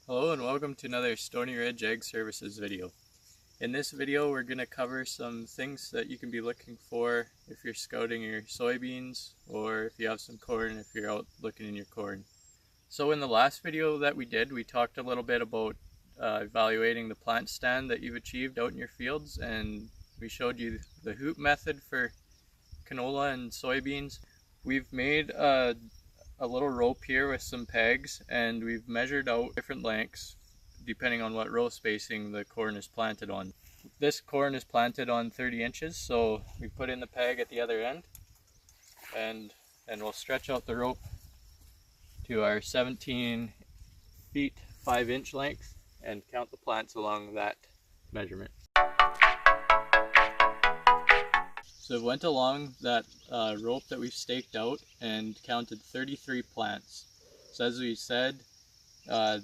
Hello and welcome to another Stoney Ridge Ag Services video. In this video we're going to cover some things that you can be looking for if you're scouting your soybeans or if you have some corn if you're out looking in your corn. So in the last video that we did, we talked a little bit about evaluating the plant stand that you've achieved out in your fields, and we showed you the hoop method for canola and soybeans. We've made a little rope here with some pegs, and we've measured out different lengths depending on what row spacing the corn is planted on. This corn is planted on 30 inches, so we put in the peg at the other end, and we'll stretch out the rope to our 17 feet 5 inch length and count the plants along that measurement. So I went along that rope that we've staked out and counted 33 plants. So as we said,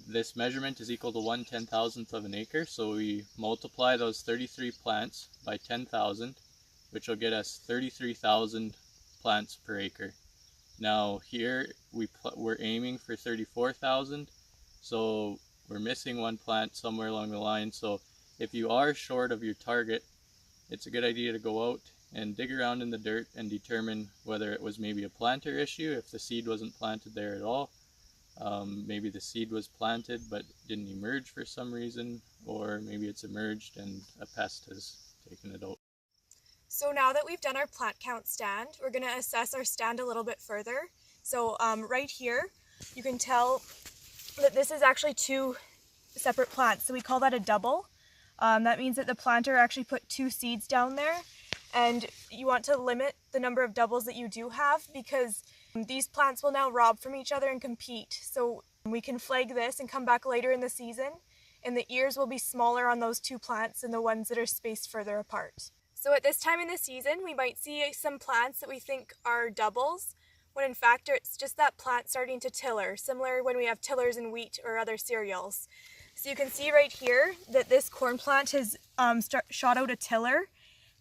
this measurement is equal to 1/10,000th of an acre. So we multiply those 33 plants by 10,000, which will get us 33,000 plants per acre. Now here we're aiming for 34,000, so we're missing one plant somewhere along the line. So if you are short of your target, it's a good idea to go out and dig around in the dirt and determine whether it was maybe a planter issue, if the seed wasn't planted there at all. Maybe the seed was planted but didn't emerge for some reason, or maybe it's emerged and a pest has taken it out. So now that we've done our plant count stand, we're going to assess our stand a little bit further. So right here, you can tell that this is actually two separate plants. So we call that a double. That means that the planter actually put two seeds down there. And you want to limit the number of doubles that you do have, because these plants will now rob from each other and compete. So we can flag this and come back later in the season, and the ears will be smaller on those two plants than the ones that are spaced further apart. So at this time in the season, we might see some plants that we think are doubles, when in fact it's just that plant starting to tiller, similar when we have tillers in wheat or other cereals. So you can see right here that this corn plant has shot out a tiller.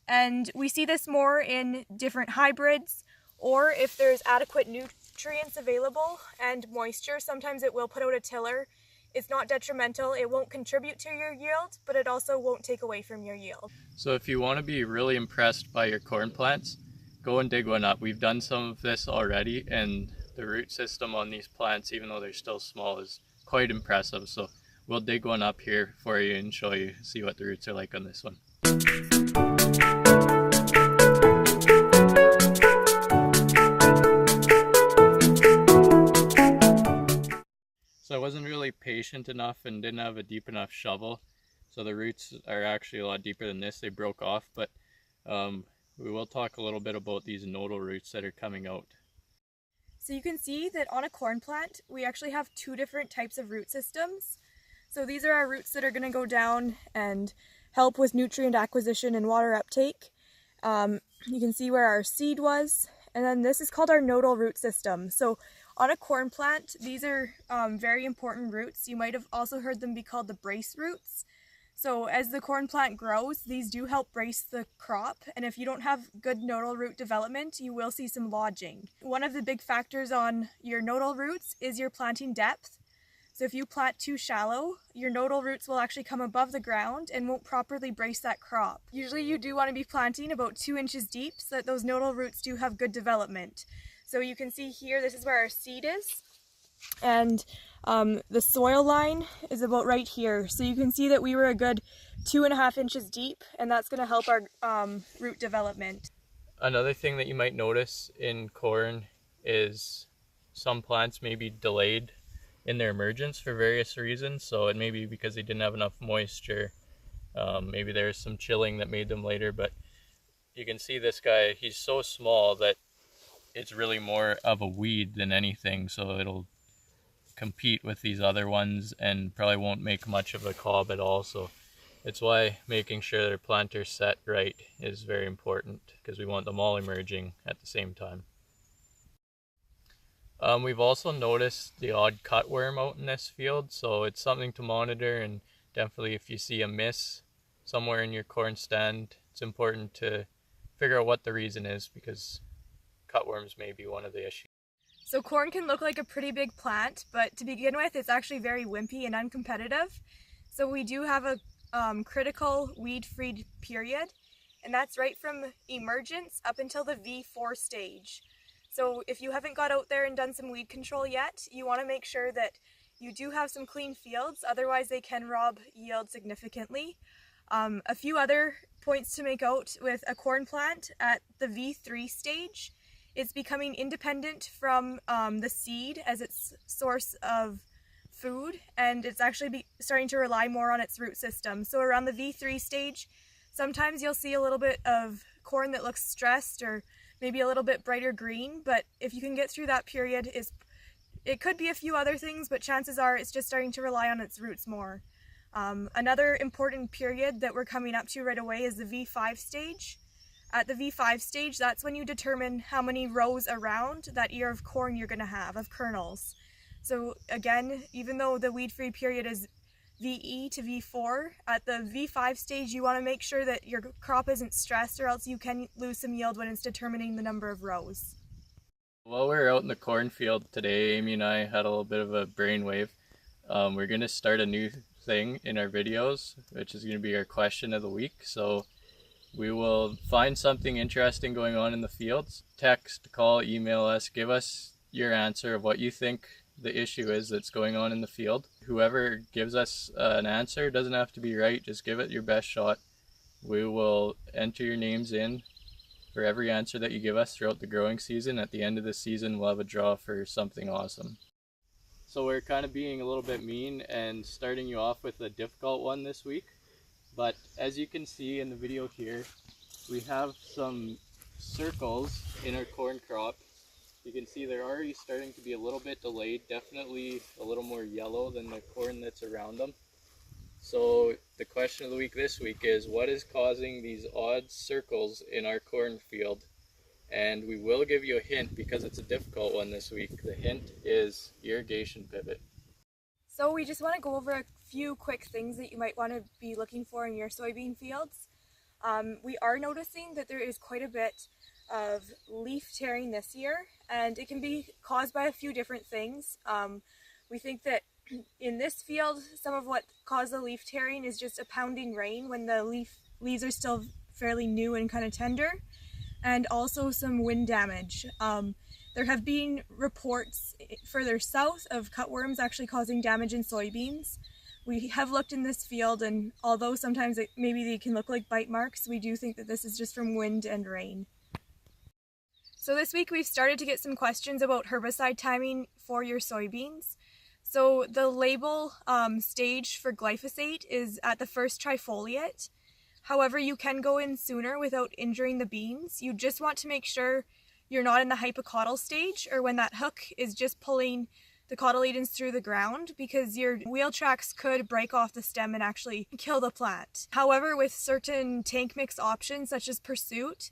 And we see this more in different hybrids, or if there's adequate nutrients available and moisture, sometimes it will put out a tiller. It's not detrimental, it won't contribute to your yield, but it also won't take away from your yield. So if you want to be really impressed by your corn plants, go and dig one up. We've done some of this already, and the root system on these plants, even though they're still small, is quite impressive. So we'll dig one up here for you and show you, see what the roots are like on this one. So I wasn't really patient enough and didn't have a deep enough shovel. So the roots are actually a lot deeper than this. They broke off, but we will talk a little bit about these nodal roots that are coming out. So you can see that on a corn plant, we actually have two different types of root systems. So these are our roots that are going to go down and help with nutrient acquisition and water uptake. You can see where our seed was, and then this is called our nodal root system. So on a corn plant, these are very important roots. You might have also heard them be called the brace roots. So as the corn plant grows, these do help brace the crop, and if you don't have good nodal root development, you will see some lodging. One of the big factors on your nodal roots is your planting depth. So if you plant too shallow, your nodal roots will actually come above the ground and won't properly brace that crop. Usually you do want to be planting about 2 inches deep so that those nodal roots do have good development. So you can see here, this is where our seed is, and the soil line is about right here. So you can see that we were a good 2.5 inches deep, and that's going to help our root development. Another thing that you might notice in corn is some plants may be delayed in their emergence for various reasons. So it may be because they didn't have enough moisture. Maybe there's some chilling that made them later, but you can see this guy, he's so small that it's really more of a weed than anything. So it'll compete with these other ones and probably won't make much of a cob at all. So it's why making sure their planter's set right is very important, because we want them all emerging at the same time. We've also noticed the odd cutworm out in this field, so it's something to monitor, and definitely if you see a miss somewhere in your corn stand, it's important to figure out what the reason is, because cutworms may be one of the issues. So corn can look like a pretty big plant, but to begin with, it's actually very wimpy and uncompetitive. So we do have a critical weed-free period, and that's right from emergence up until the V4 stage. So if you haven't got out there and done some weed control yet, you want to make sure that you do have some clean fields, otherwise they can rob yield significantly. A few other points to make out with a corn plant at the V3 stage. It's becoming independent from the seed as its source of food, and it's actually starting to rely more on its root system. So around the V3 stage, sometimes you'll see a little bit of corn that looks stressed or maybe a little bit brighter green, but if you can get through that period, it could be a few other things, but chances are it's just starting to rely on its roots more. Another important period that we're coming up to right away is the V5 stage. At the V5 stage, that's when you determine how many rows around that ear of corn you're going to have, of kernels. So again, even though the weed-free period is VE to V4, at the V5 stage you want to make sure that your crop isn't stressed, or else you can lose some yield when it's determining the number of rows. While we were out in the cornfield today, Amy and I had a little bit of a brainwave. We're going to start a new thing in our videos, which is going to be our question of the week. So we will find something interesting going on in the fields. Text, call, email us, give us your answer of what you think the issue is that's going on in the field. Whoever gives us an answer, doesn't have to be right, just give it your best shot. We will enter your names in for every answer that you give us throughout the growing season. At the end of the season, we'll have a draw for something awesome. So we're kind of being a little bit mean and starting you off with a difficult one this week. But as you can see in the video here, we have some circles in our corn crop. You can see they're already starting to be a little bit delayed, definitely a little more yellow than the corn that's around them. So the question of the week this week is, what is causing these odd circles in our cornfield? And we will give you a hint because it's a difficult one this week. The hint is irrigation pivot. So we just want to go over a few quick things that you might want to be looking for in your soybean fields. We are noticing that there is quite a bit of leaf tearing this year, and it can be caused by a few different things. We think that in this field, some of what caused the leaf tearing is just a pounding rain when the leaves are still fairly new and kind of tender, and also some wind damage. There have been reports further south of cutworms actually causing damage in soybeans. We have looked in this field, and although sometimes maybe they can look like bite marks, we do think that this is just from wind and rain. So this week we've started to get some questions about herbicide timing for your soybeans. So the label stage for glyphosate is at the first trifoliate. However, you can go in sooner without injuring the beans. You just want to make sure you're not in the hypocotyl stage, or when that hook is just pulling the cotyledons through the ground, because your wheel tracks could break off the stem and actually kill the plant. However, with certain tank mix options such as Pursuit,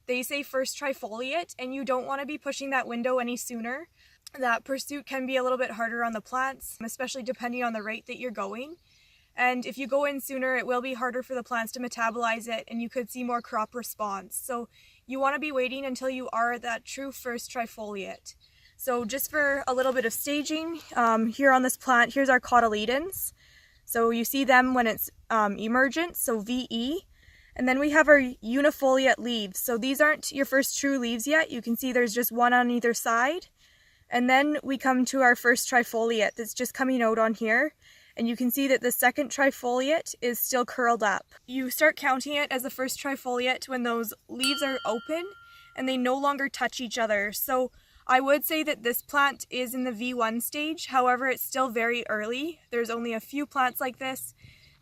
they say first trifoliate, and you don't want to be pushing that window any sooner. That Pursuit can be a little bit harder on the plants, especially depending on the rate that you're going. And if you go in sooner, it will be harder for the plants to metabolize it, and you could see more crop response. So you want to be waiting until you are at that true first trifoliate. So just for a little bit of staging, here on this plant, here's our cotyledons. So you see them when it's emergent, so VE. And then we have our unifoliate leaves. So these aren't your first true leaves yet. You can see there's just one on either side. And then we come to our first trifoliate that's just coming out on here. And you can see that the second trifoliate is still curled up. You start counting it as the first trifoliate when those leaves are open and they no longer touch each other. So I would say that this plant is in the V1 stage. However, it's still very early. There's only a few plants like this.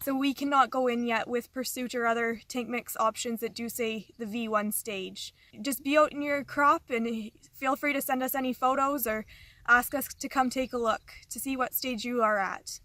So we cannot go in yet with Pursuit or other tank mix options that do say the V1 stage. Just be out in your crop and feel free to send us any photos or ask us to come take a look to see what stage you are at.